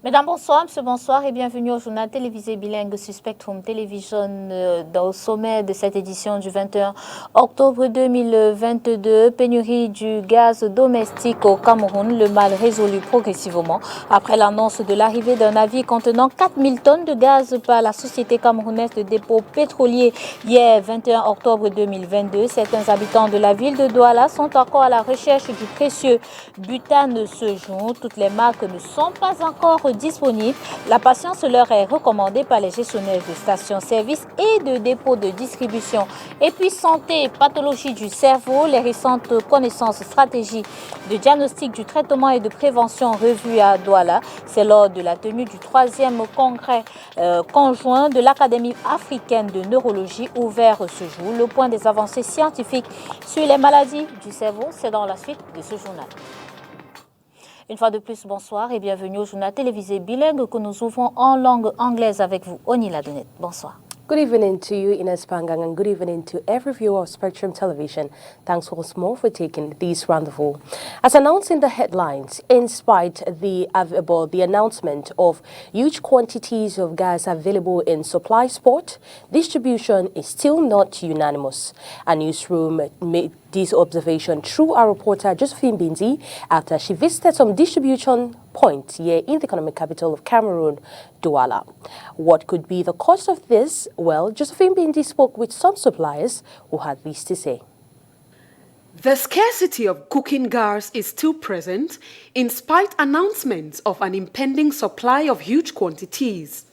Mesdames, bonsoir, monsieur, bonsoir et bienvenue au journal télévisé bilingue sur Spectrum Television au sommet de cette édition du 21 octobre 2022. Pénurie du gaz domestique au Cameroun, le mal résolu progressivement après l'annonce de l'arrivée d'un navire contenant 4000 tonnes de gaz par la société camerounaise de dépôt pétrolier hier 21 octobre 2022. Certains habitants de la ville de Douala sont encore à la recherche du précieux butane ce jour. Toutes les marques ne sont pas encore disponibles. La patience leur est recommandée par les gestionnaires de stations-service et de dépôts de distribution. Et puis santé, pathologie du cerveau, les récentes connaissances, stratégies de diagnostic, du traitement et de prévention revues à Douala. C'est lors de la tenue du 3e congrès conjoint de l'Académie africaine de neurologie ouvert ce jour. Le point des avancées scientifiques sur les maladies du cerveau, c'est dans la suite de ce journal. Une fois de plus, bonsoir et bienvenue au journal télévisé bilingue que nous ouvrons en langue anglaise avec vous, Oni Ladonette. Bonsoir. Good evening to you, Ines Pangang, and good evening to every viewer of Spectrum Television. Thanks once more for taking this rendezvous. As announced in the headlines, in spite the announcement of huge quantities of gas available in supply spot, distribution is still not unanimous. A newsroom made this observation through our reporter Josephine Bindi after she visited some distribution points here in the economic capital of Cameroon, Douala. What could be the cause of this? Well, Josephine Bindi spoke with some suppliers who had this to say. The scarcity of cooking gas is still present in spite announcements of an impending supply of huge quantities.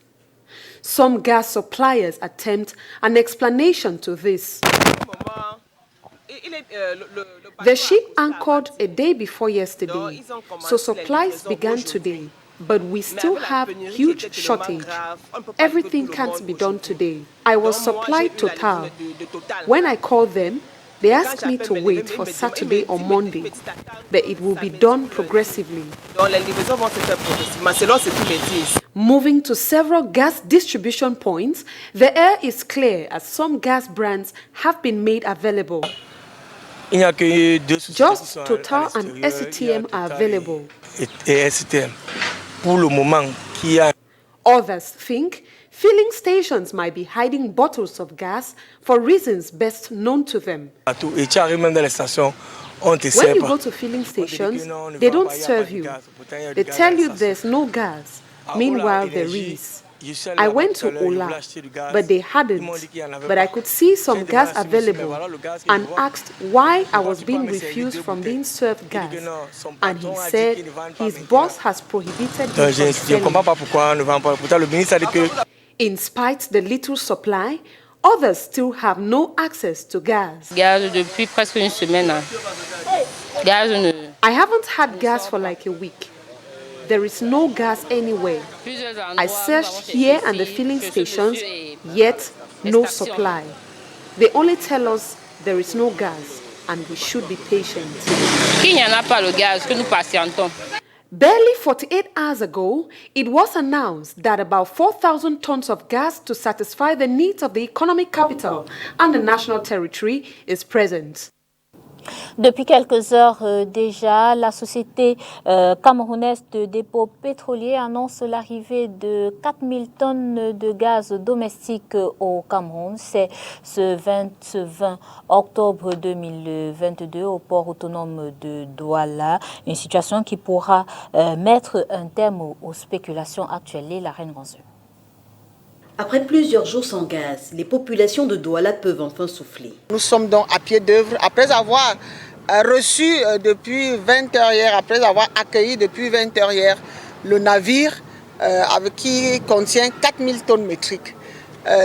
Some gas suppliers attempt an explanation to this. The ship anchored a day before yesterday, so supplies began today, but we still have huge shortage. Everything can't be done today. I was supplied Total. When I called them, they asked me to wait for Saturday or Monday, but it will be done progressively. Moving to several gas distribution points, the air is clear as some gas brands have been made available. Just Total and SCTM are available. Others think filling stations might be hiding bottles of gas for reasons best known to them. When you go to filling stations, they don't serve you. They tell you there's no gas. Meanwhile, there is. I went to Ola, but they hadn't. But I could see some gas available and asked why I was being refused from being served gas. And he said his boss has prohibited him from selling. In spite the little supply, others still have no access to gas. I haven't had gas for like a week. There is no gas anywhere. I searched here and the filling stations, yet no supply. They only tell us there is no gas and we should be patient. Barely 48 hours ago, it was announced that about 4,000 tons of gas to satisfy the needs of the economic capital and the national territory is present. Depuis quelques heures déjà, la société camerounaise de dépôt pétrolier annonce l'arrivée de 4000 tonnes de gaz domestique au Cameroun. C'est ce 20 octobre 2022 au port autonome de Douala. Une situation qui pourra mettre un terme aux spéculations actuelles. La Reine Gonzeux. Après plusieurs jours sans gaz, les populations de Douala peuvent enfin souffler. Nous sommes donc à pied d'œuvre après avoir reçu depuis 20h hier, après avoir accueilli depuis 20h hier le navire qui contient 4000 tonnes métriques.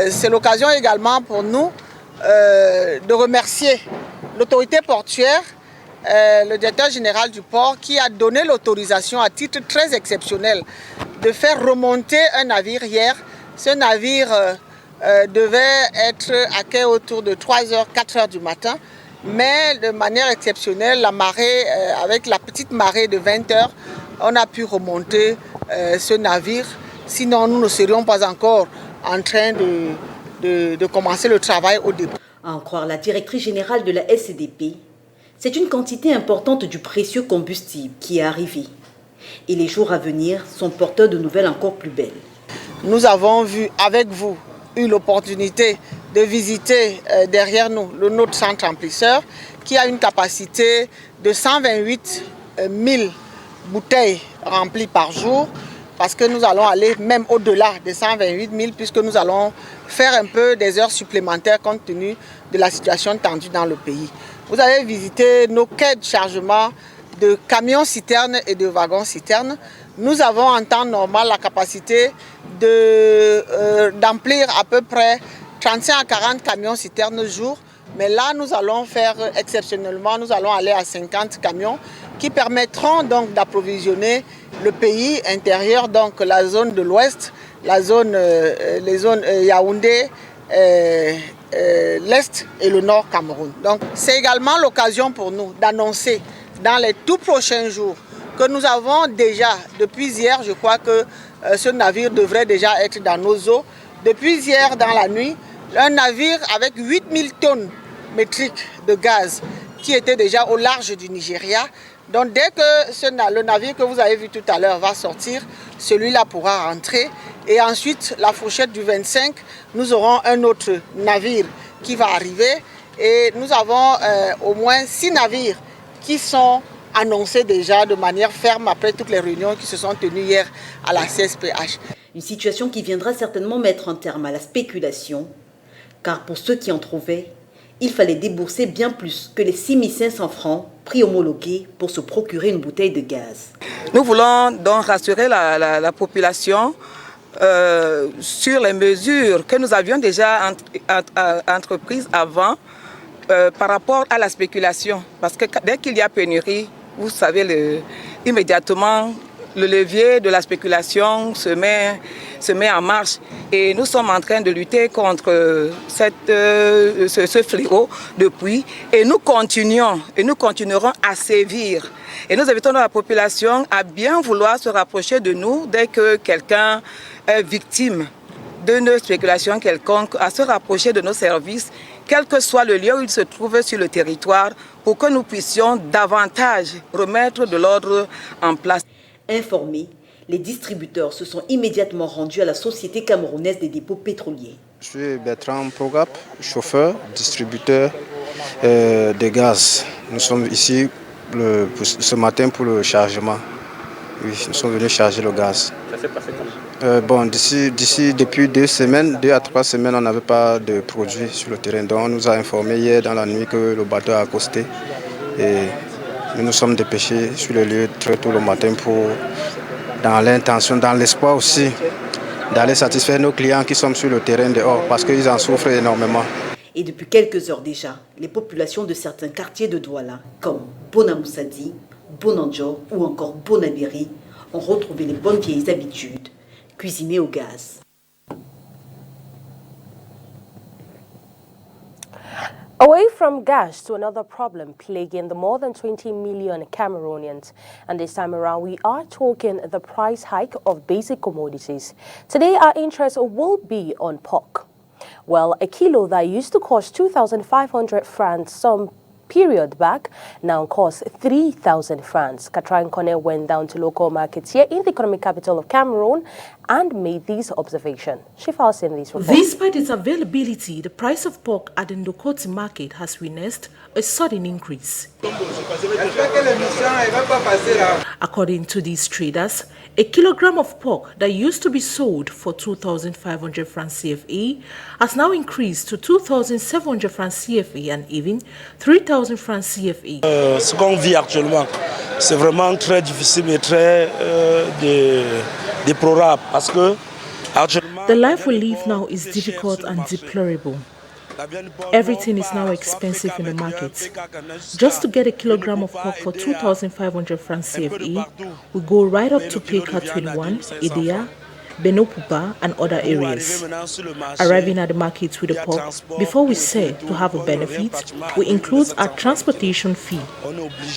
C'est l'occasion également pour nous de remercier l'autorité portuaire, le directeur général du port qui a donné l'autorisation à titre très exceptionnel de faire remonter un navire hier. Ce navire devait être accueilli autour de 3h, 4h du matin, mais de manière exceptionnelle, la marée, avec la petite marée de 20h, on a pu remonter ce navire. Sinon, nous ne serions pas encore en train de commencer le travail au début. À en croire la directrice générale de la SCDP, c'est une quantité importante du précieux combustible qui est arrivée. Et les jours à venir sont porteurs de nouvelles encore plus belles. Nous avons vu avec vous, eu l'opportunité de visiter derrière nous notre centre remplisseur qui a une capacité de 128 000 bouteilles remplies par jour, parce que nous allons aller même au-delà des 128 000 puisque nous allons faire un peu des heures supplémentaires compte tenu de la situation tendue dans le pays. Vous avez visité nos quais de chargement de camions-citernes et de wagons-citernes. Nous avons en temps normal la capacité d'emplir à peu près 35 à 40 camions-citernes jour. Mais là, nous allons faire exceptionnellement, nous allons aller à 50 camions qui permettront donc d'approvisionner le pays intérieur, donc la zone de l'Ouest, les zones Yaoundé, l'Est et le Nord Cameroun. Donc c'est également l'occasion pour nous d'annoncer dans les tout prochains jours que nous avons déjà, depuis hier, je crois que ce navire devrait déjà être dans nos eaux. Depuis hier dans la nuit, un navire avec 8000 tonnes métriques de gaz qui était déjà au large du Nigeria. Donc dès que le navire que vous avez vu tout à l'heure va sortir, celui-là pourra rentrer. Et ensuite, la fourchette du 25, nous aurons un autre navire qui va arriver. Et nous avons au moins 6 navires qui sont annoncés déjà de manière ferme après toutes les réunions qui se sont tenues hier à la CSPH. Une situation qui viendra certainement mettre un terme à la spéculation, car pour ceux qui en trouvaient, il fallait débourser bien plus que les 6 500 francs prix homologués pour se procurer une bouteille de gaz. Nous voulons donc rassurer la population sur les mesures que nous avions déjà entreprises avant par rapport à la spéculation. Parce que dès qu'il y a pénurie, vous savez, immédiatement, le levier de la spéculation se met en marche. Et nous sommes en train de lutter contre ce fléau depuis. Et nous continuerons à sévir. Et nous invitons la population à bien vouloir se rapprocher de nous dès que quelqu'un est victime d'une spéculation quelconque, à se rapprocher de nos services, quel que soit le lieu où il se trouve sur le territoire, pour que nous puissions davantage remettre de l'ordre en place. Informés, les distributeurs se sont immédiatement rendus à la Société camerounaise des dépôts pétroliers. Je suis Bertrand Progap, chauffeur, distributeur de gaz. Nous sommes ici ce matin pour le chargement. Oui, nous sommes venus charger le gaz. Ça s'est passé comment? Depuis 2 à 3 semaines, on n'avait pas de produits sur le terrain. Donc on nous a informé hier dans la nuit que le bateau a accosté. Et nous nous sommes dépêchés sur le lieu très tôt le matin dans l'intention, dans l'espoir aussi d'aller satisfaire nos clients qui sont sur le terrain dehors parce qu'ils en souffrent énormément. Et depuis quelques heures déjà, les populations de certains quartiers de Douala, comme Bonamoussadi, Bonanjo ou encore Bonabiri, ont retrouvé les bonnes vieilles habitudes, cuisiner au gaz. Away from gas to another problem plaguing the more than 20 million Cameroonians. And this time around, we are talking the price hike of basic commodities. Today, our interest will be on pork. Well, a kilo that used to cost 2,500 francs some period back now costs 3,000 francs. Katran Kone went down to local markets here in the economic capital of Cameroon and made these observations. She files in this report. Despite its availability, the price of pork at the Ndokoti market has witnessed a sudden increase. According to these traders, a kilogram of pork that used to be sold for 2,500 francs CFA has now increased to 2,700 francs CFA and even 3,000 francs CFA. Ce qu'on vit actuellement, c'est vraiment très difficile et très déplorable parce que actuellement, the life we live now is difficult and deplorable. Everything is now expensive in the market. Just to get a kilogram of pork for 2,500 francs CFA, we go right up to PK21, Idea, Benopupa and other areas. Arriving at the market with the pork, before we sell to have a benefit, we include our transportation fee.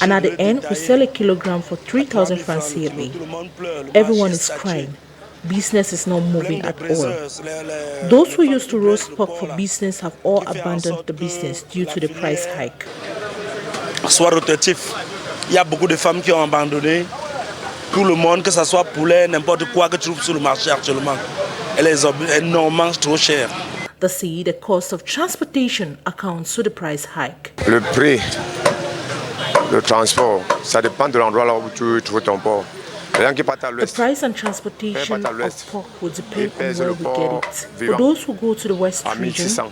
And at the end, we sell a kilogram for 3,000 francs CFA. Everyone is crying. Business is not moving at all. Those who used to roast pork for business have all abandoned the business due to the price hike. Soit rotatif, il y a beaucoup de femmes qui ont abandonné tout le monde, que ce soit poulet, n'importe quoi que tu trouves sur le marché actuellement. Elle est énormément trop chère. They say the cost of transportation accounts for the price hike. Le prix, le transport, ça dépend de l'endroit là où tu trouves ton porc. The price and transportation of pork will depend on where we get it. For those who go to the West region,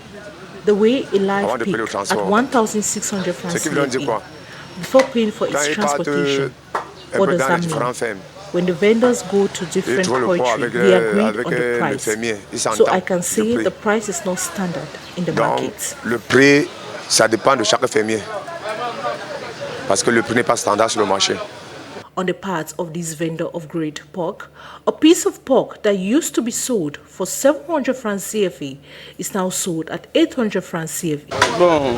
they weigh a live pig at 1,600 francs CFA before paying for its transportation. What does that mean? When the vendors go to different poultry, they agreed on the price. So I can say the price is not standard in the market. Le prix, ça dépend de chaque fermier. Parce que le prix n'est pas standard sur le marché. On the part of this vendor of grade pork, a piece of pork that used to be sold for 700 francs CFA is now sold at 800 francs CFA. Bon,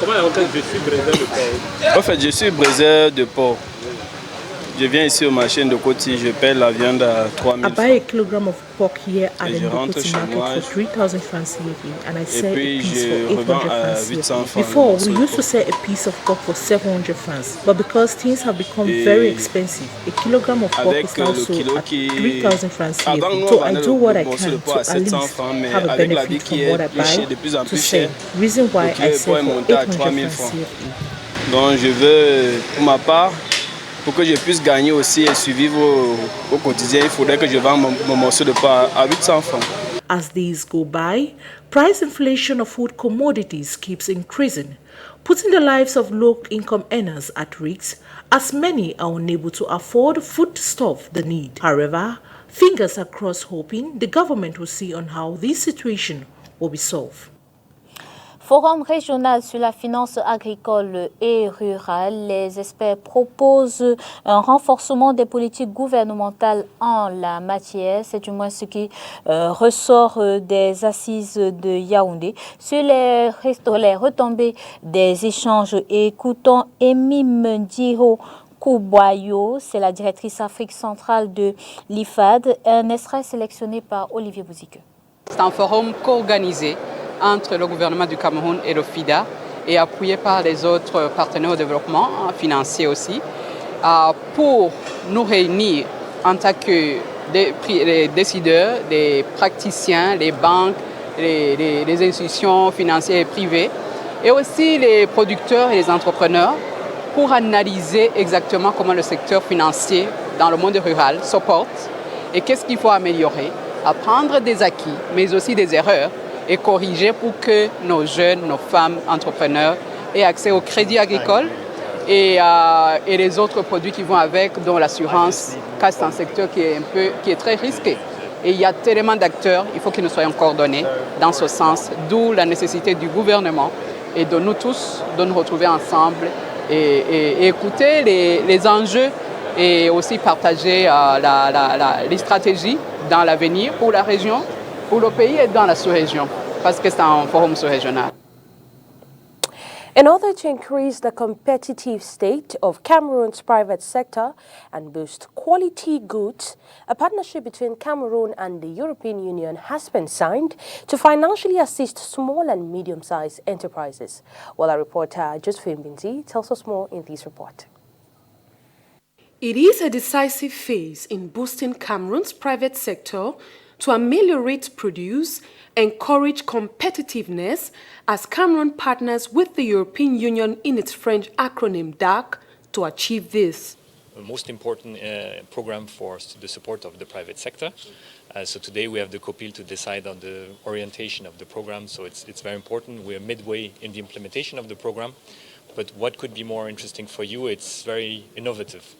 comment en fait je suis braiseur de porc? En fait, je suis braiseur de porc. Je viens ici au marché de Coty, je paie la viande à 3 000 francs. I buy a kilogram of pork here at the Coty market for 3,000 francs CFA, and I sell a piece for 800 francs CFA. Before, we used to sell a piece of pork for 700 francs, but because things have become very expensive, a kilogram of pork is now sold at 3,000 francs CFA. So I do what I can to at least have a benefit from what I buy to sell. Reason why I sell for 800 francs CFA. Donc je veux, pour ma part, pour que je puisse gagner aussi et survivre au quotidien, il faudrait que je vende mon morceau de porc à 800 francs. As days go by, price inflation of food commodities keeps increasing, putting the lives of low-income earners at risk as many are unable to afford foodstuff they need. However, fingers are crossed hoping the government will see on how this situation will be solved. Forum régional sur la finance agricole et rurale, les experts proposent un renforcement des politiques gouvernementales en la matière. C'est du moins ce qui ressort des assises de Yaoundé. Sur les retombées des échanges, écoutons Emim Ndiro Kouboyo, c'est la directrice Afrique centrale de l'IFAD, un extrait sélectionné par Olivier Bouzike. C'est un forum co-organisé entre le gouvernement du Cameroun et le FIDA et appuyé par les autres partenaires au développement, financiers aussi, pour nous réunir en tant que les décideurs, les praticiens, les banques, les institutions financières et privées, et aussi les producteurs et les entrepreneurs pour analyser exactement comment le secteur financier dans le monde rural se porte et qu'est-ce qu'il faut améliorer, apprendre des acquis, mais aussi des erreurs, et corriger pour que nos jeunes, nos femmes entrepreneurs aient accès au crédit agricole et les autres produits qui vont avec, dont l'assurance, car c'est un secteur qui est très risqué. Et il y a tellement d'acteurs, il faut que nous soyons coordonnés dans ce sens, d'où la nécessité du gouvernement et de nous tous de nous retrouver ensemble et écouter les enjeux et aussi partager les stratégies dans l'avenir pour la région, pour le pays et dans la sous-région, parce que c'est un forum sous-régional. In order to increase the competitive state of Cameroon's private sector and boost quality goods, a partnership between Cameroon and the European Union has been signed to financially assist small and medium-sized enterprises. Well, our reporter Josephine Binzi tells us more in this report. It is a decisive phase in boosting Cameroon's private sector to ameliorate produce, encourage competitiveness as Cameroon partners with the European Union in its French acronym DAC to achieve this. The most important program for the support of the private sector. So today we have the COPIL to decide on the orientation of the program, so it's very important. We're midway in the implementation of the program, but what could be more interesting for you, it's very innovative.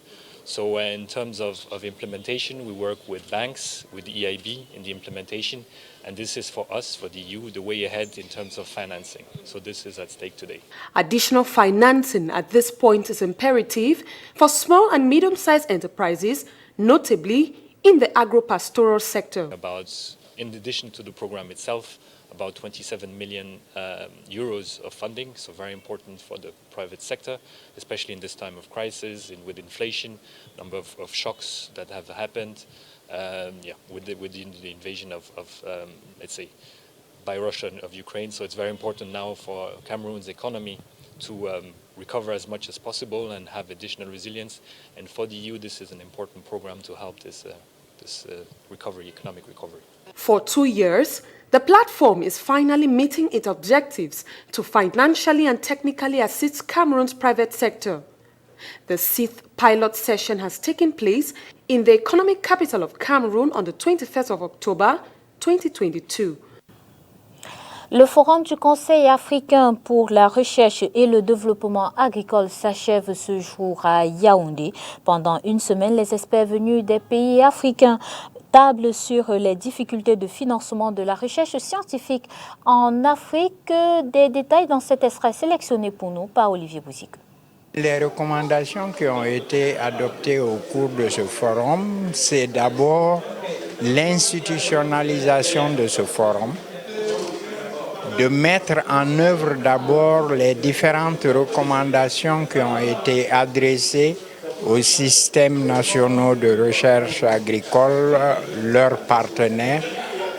So in terms of implementation, we work with banks, with the EIB in the implementation, and this is for us, for the EU, the way ahead in terms of financing. So this is at stake today. Additional financing at this point is imperative for small and medium-sized enterprises, notably in the agro-pastoral sector. In addition to the program itself, about 27 million euros of funding, so very important for the private sector, especially in this time of crisis, with inflation, number of shocks that have happened, with the invasion of let's say, by Russia of Ukraine. So it's very important now for Cameroon's economy to recover as much as possible and have additional resilience. And for the EU, this is an important program to help this recovery, economic recovery. For 2 years, the platform is finally meeting its objectives to financially and technically assist Cameroon's private sector. The 6th pilot session has taken place in the economic capital of Cameroon on the 21st of October 2022. Le forum du Conseil africain pour la recherche et le développement agricole s'achève ce jour à Yaoundé. Pendant une semaine, les experts venus des pays africains tablent sur les difficultés de financement de la recherche scientifique en Afrique. Des détails dans cet extrait sélectionné pour nous par Olivier Bouzik. Les recommandations qui ont été adoptées au cours de ce forum, c'est d'abord l'institutionnalisation de ce forum, de mettre en œuvre d'abord les différentes recommandations qui ont été adressées aux systèmes nationaux de recherche agricole, leurs partenaires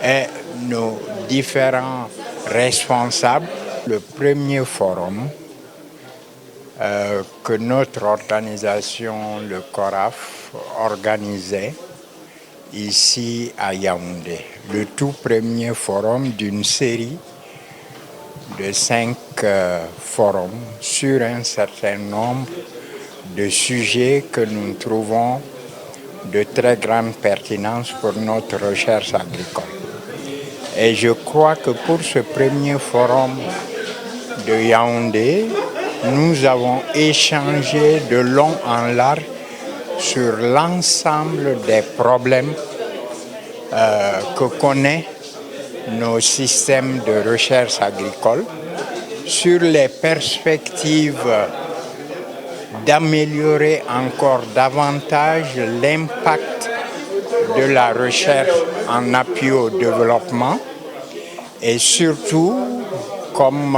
et nos différents responsables. Le premier forum que notre organisation, le CORAF, organisait ici à Yaoundé. Le tout premier forum d'une série de 5 forums sur un certain nombre de sujets que nous trouvons de très grande pertinence pour notre recherche agricole. Et je crois que pour ce premier forum de Yaoundé, nous avons échangé de long en large sur l'ensemble des problèmes que connaissent nos systèmes de recherche agricole, sur les perspectives d'améliorer encore davantage l'impact de la recherche en appui au développement et surtout, comme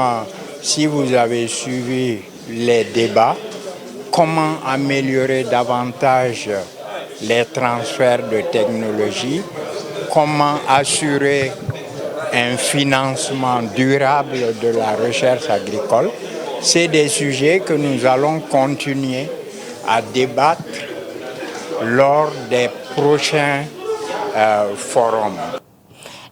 si vous avez suivi les débats, comment améliorer davantage les transferts de technologie, comment assurer un financement durable de la recherche agricole. C'est des sujets que nous allons continuer à débattre lors des prochains forums.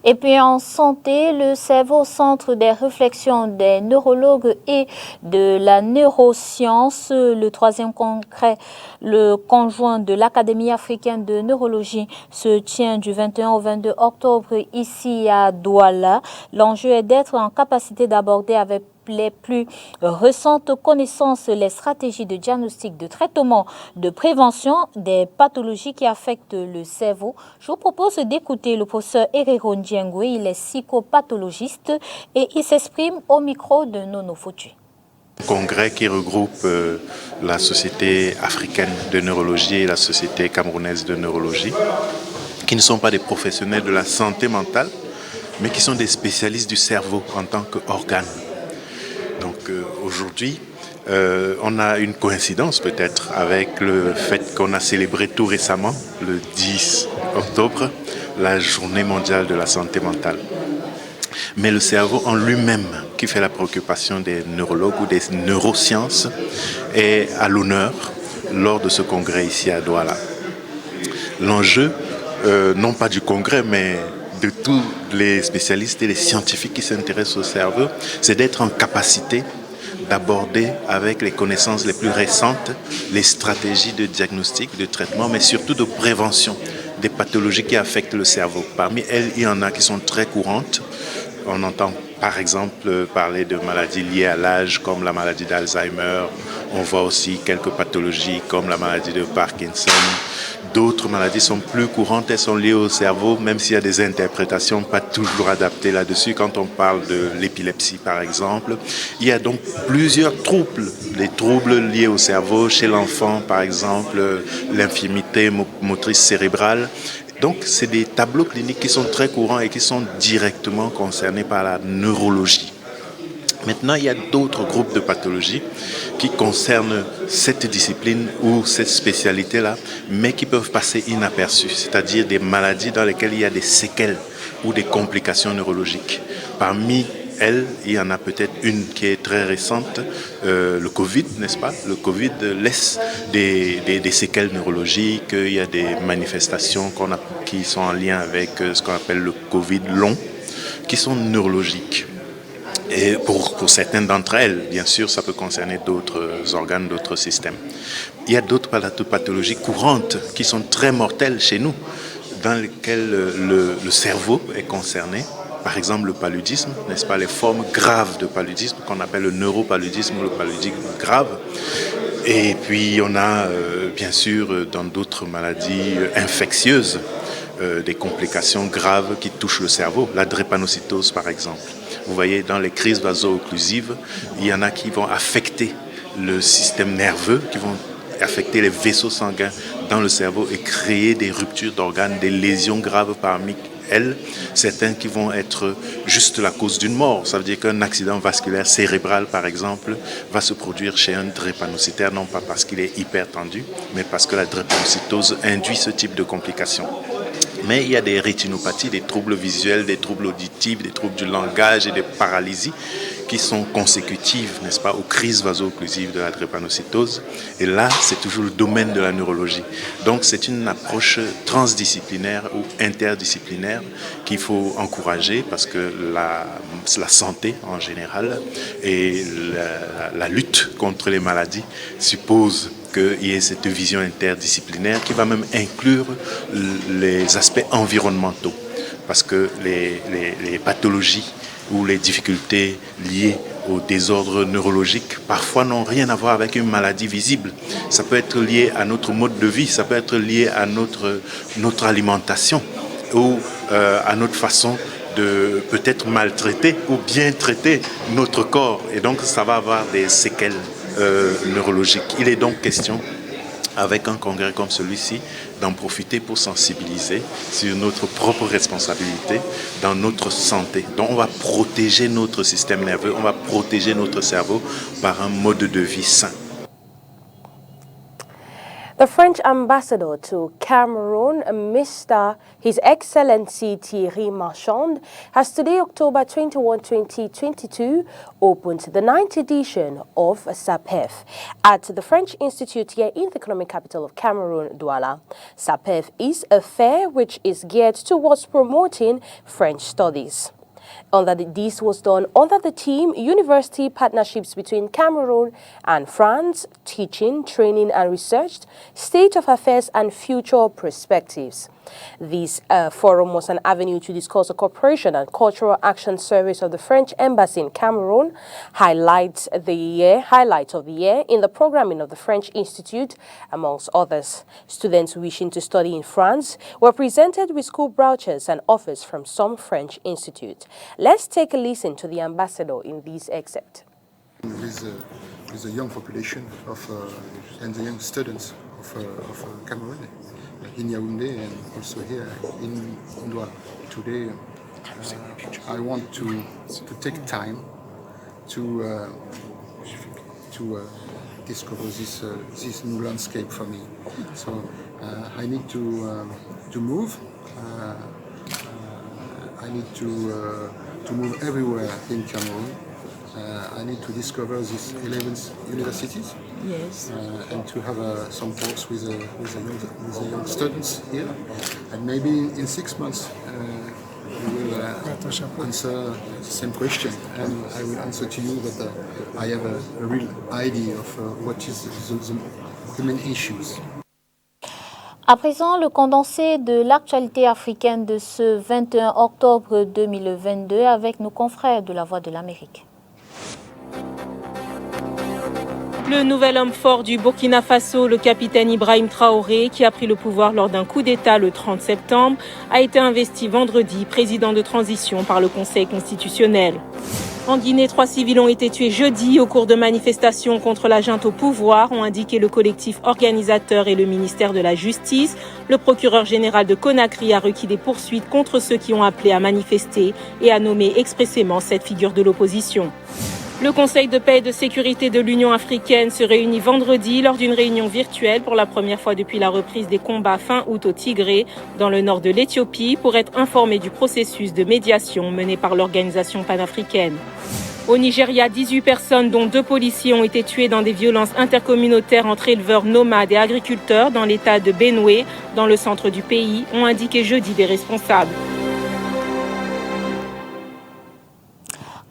Et puis en santé, le cerveau, centre des réflexions des neurologues et de la neuroscience, le 3e congrès, le conjoint de l'Académie africaine de neurologie, se tient du 21 au 22 octobre ici à Douala. L'enjeu est d'être en capacité d'aborder avec les plus récentes connaissances les stratégies de diagnostic, de traitement, de prévention des pathologies qui affectent le cerveau. Je vous propose d'écouter le professeur Herero Ndiengwe. Il est psychopathologiste et il s'exprime au micro de Nono Foutu. Congrès qui regroupe la Société africaine de neurologie et la Société camerounaise de neurologie, qui ne sont pas des professionnels de la santé mentale, mais qui sont des spécialistes du cerveau en tant qu'organe. Donc aujourd'hui, on a une coïncidence peut-être avec le fait qu'on a célébré tout récemment, le 10 octobre, la journée mondiale de la santé mentale. Mais le cerveau en lui-même, qui fait la préoccupation des neurologues ou des neurosciences, est à l'honneur lors de ce congrès ici à Douala. L'enjeu, non pas du congrès, mais de tous les spécialistes et les scientifiques qui s'intéressent au cerveau, c'est d'être en capacité d'aborder avec les connaissances les plus récentes les stratégies de diagnostic, de traitement, mais surtout de prévention des pathologies qui affectent le cerveau. Parmi elles, il y en a qui sont très courantes. On entend par exemple parler de maladies liées à l'âge comme la maladie d'Alzheimer. On voit aussi quelques pathologies comme la maladie de Parkinson. D'autres maladies sont plus courantes, elles sont liées au cerveau, même s'il y a des interprétations pas toujours adaptées là-dessus. Quand on parle de l'épilepsie, par exemple, il y a donc plusieurs troubles. Les troubles liés au cerveau, chez l'enfant, par exemple, l'infirmité motrice cérébrale. Donc, c'est des tableaux cliniques qui sont très courants et qui sont directement concernés par la neurologie. Maintenant, il y a d'autres groupes de pathologies qui concernent cette discipline ou cette spécialité-là, mais qui peuvent passer inaperçues, c'est-à-dire des maladies dans lesquelles il y a des séquelles ou des complications neurologiques. Parmi elles, il y en a peut-être une qui est très récente, le Covid, n'est-ce pas? Le Covid laisse des séquelles neurologiques, il y a des manifestations qui sont en lien avec ce qu'on appelle le Covid long, qui sont neurologiques. Et pour certaines d'entre elles, bien sûr, ça peut concerner d'autres organes, d'autres systèmes. Il y a d'autres pathologies courantes qui sont très mortelles chez nous, dans lesquelles le cerveau est concerné. Par exemple, le paludisme, n'est-ce pas, les formes graves de paludisme qu'on appelle le neuropaludisme ou le paludisme grave. Et puis, on a, bien sûr, dans d'autres maladies infectieuses, des complications graves qui touchent le cerveau, la drépanocytose par exemple. Vous voyez, dans les crises vaso-occlusives, il y en a qui vont affecter le système nerveux, qui vont affecter les vaisseaux sanguins dans le cerveau et créer des ruptures d'organes, des lésions graves parmi elles. Certains qui vont être juste la cause d'une mort. Ça veut dire qu'un accident vasculaire cérébral, par exemple, va se produire chez un drépanocytaire, non pas parce qu'il est hypertendu, mais parce que la drépanocytose induit ce type de complications. Mais il y a des rétinopathies, des troubles visuels, des troubles auditifs, des troubles du langage et des paralysies qui sont consécutives, n'est-ce pas, aux crises vaso-occlusives de la drépanocytose. Et là, c'est toujours le domaine de la neurologie. Donc, c'est une approche transdisciplinaire ou interdisciplinaire qu'il faut encourager parce que la santé en général et la lutte contre les maladies suppose qu'il y ait cette vision interdisciplinaire qui va même inclure les aspects environnementaux. Parce que les pathologies ou les difficultés liées au désordre neurologique parfois n'ont rien à voir avec une maladie visible. Ça peut être lié à notre mode de vie, ça peut être lié à notre alimentation ou à notre façon de peut-être maltraiter ou bien traiter notre corps. Et donc ça va avoir des séquelles neurologiques. Il est donc question, avec un congrès comme celui-ci, d'en profiter pour sensibiliser sur notre propre responsabilité dans notre santé. Donc on va protéger notre système nerveux, on va protéger notre cerveau par un mode de vie sain. The French ambassador to Cameroon, His Excellency Thierry Marchand, has today, October 21, 2022, opened the 9th edition of SAPEF at the French Institute here in the economic capital of Cameroon, Douala. SAPEF is a fair which is geared towards promoting French studies. This was done under the theme University Partnerships between Cameroon and France, Teaching, Training and Research, State of Affairs and Future Perspectives. This forum was an avenue to discuss the cooperation and cultural action service of the French Embassy in Cameroon, highlights of the year in the programming of the French Institute, amongst others. Students wishing to study in France were presented with school brochures and offers from some French institutes. Let's take a listen to the ambassador in this excerpt. With the young population and the young students of Cameroon, in Yaoundé and also here in Douala. Today, I want to take time to discover this new landscape for me. So I need to move. I need to move everywhere in Cameroon. I need to discover these 11 universities. Yes. And to have some talks with the young students here. And maybe in 6 months we will answer the same question. And I will answer to you that I have a real idea of what is the main issues. À présent, le condensé de l'actualité africaine de ce 21 octobre 2022 avec nos confrères de la Voix de l'Amérique. Le nouvel homme fort du Burkina Faso, le capitaine Ibrahim Traoré, qui a pris le pouvoir lors d'un coup d'État le 30 septembre, a été investi vendredi président de transition par le Conseil constitutionnel. En Guinée, 3 civils ont été tués jeudi au cours de manifestations contre la junte au pouvoir, ont indiqué le collectif organisateur et le ministère de la Justice. Le procureur général de Conakry a requis des poursuites contre ceux qui ont appelé à manifester et a nommé expressément cette figure de l'opposition. Le Conseil de paix et de sécurité de l'Union africaine se réunit vendredi lors d'une réunion virtuelle pour la première fois depuis la reprise des combats fin août au Tigré, dans le nord de l'Éthiopie, pour être informé du processus de médiation mené par l'organisation panafricaine. Au Nigeria, 18 personnes, dont 2 policiers, ont été tuées dans des violences intercommunautaires entre éleveurs nomades et agriculteurs dans l'état de Benue, dans le centre du pays, ont indiqué jeudi des responsables.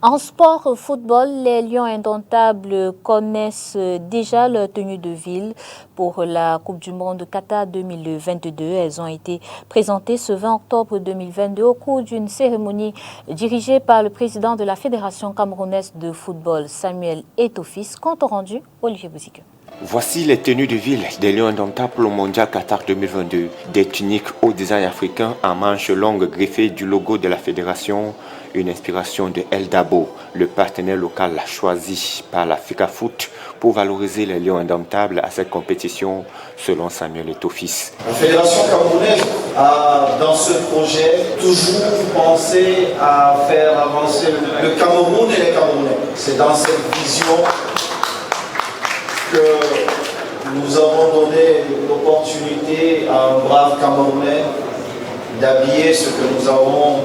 En sport football, les Lions indomptables connaissent déjà leur tenue de ville pour la Coupe du Monde Qatar 2022. Elles ont été présentées ce 20 octobre 2022 au cours d'une cérémonie dirigée par le président de la Fédération camerounaise de football, Samuel Eto'o-Fils. Compte rendu, Olivier Bouzigueux. Voici les tenues de ville des Lions indomptables au Mondial Qatar 2022. Des tuniques au design africain à manches longues greffées du logo de la fédération, une inspiration de El Dabo, le partenaire local choisi par la FECAFOOT pour valoriser les Lions indomptables à cette compétition, selon Samuel Eto'o-Fils. La fédération camerounaise a, dans ce projet, toujours pensé à faire avancer le Cameroun et les Camerounais. C'est dans cette vision que nous avons donné l'opportunité à un brave Camerounais d'habiller ce que nous avons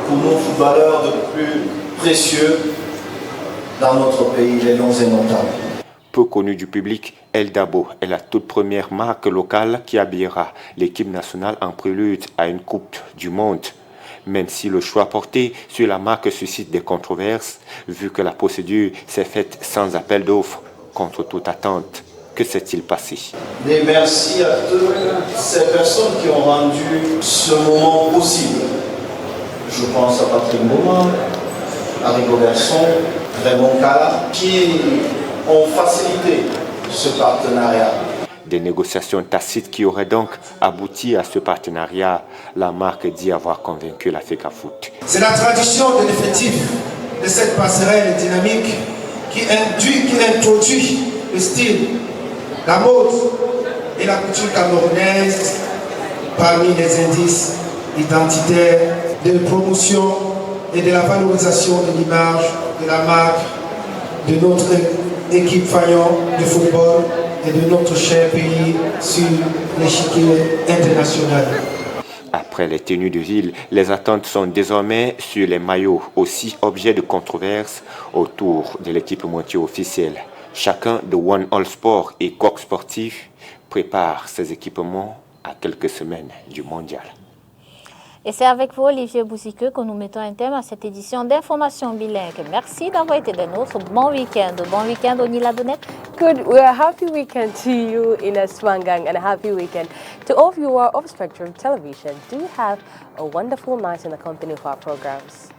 pour nos footballeurs de plus précieux dans notre pays, les Lions indomptables. Peu connu du public, El Dabo est la toute première marque locale qui habillera l'équipe nationale en prélude à une Coupe du Monde. Même si le choix porté sur la marque suscite des controverses, vu que la procédure s'est faite sans appel d'offres, contre toute attente. Que s'est-il passé? Des merci à toutes ces personnes qui ont rendu ce moment possible. Je pense à Patrick Mboma, à Rigo Garçon, Raymond Kala, qui ont facilité ce partenariat. Des négociations tacites qui auraient donc abouti à ce partenariat, la marque dit avoir convaincu la FECAFOOT. C'est la tradition de l'effectif de cette passerelle dynamique qui introduit le style, la mode et la culture camerounaise parmi les indices identitaires de promotion et de la valorisation de l'image de la marque de notre équipe faillante de football et de notre cher pays sur l'échiquier international. Après les tenues de ville, les attentes sont désormais sur les maillots, aussi objet de controverse autour de l'équipe moitié officielle. Chacun de One All Sport et Coq Sportif prépare ses équipements à quelques semaines du mondial. Et c'est avec vous, Olivier Bouzigueux, que nous mettons un terme à cette édition d'Information Bilingue. Merci d'avoir été des nôtres. Bon week-end. Bon week-end, Onila Donette. Good. Well, a happy weekend to you, Ines Swangang, and a happy weekend to all viewers of Spectrum Television. Do have a wonderful night in the company of our programs.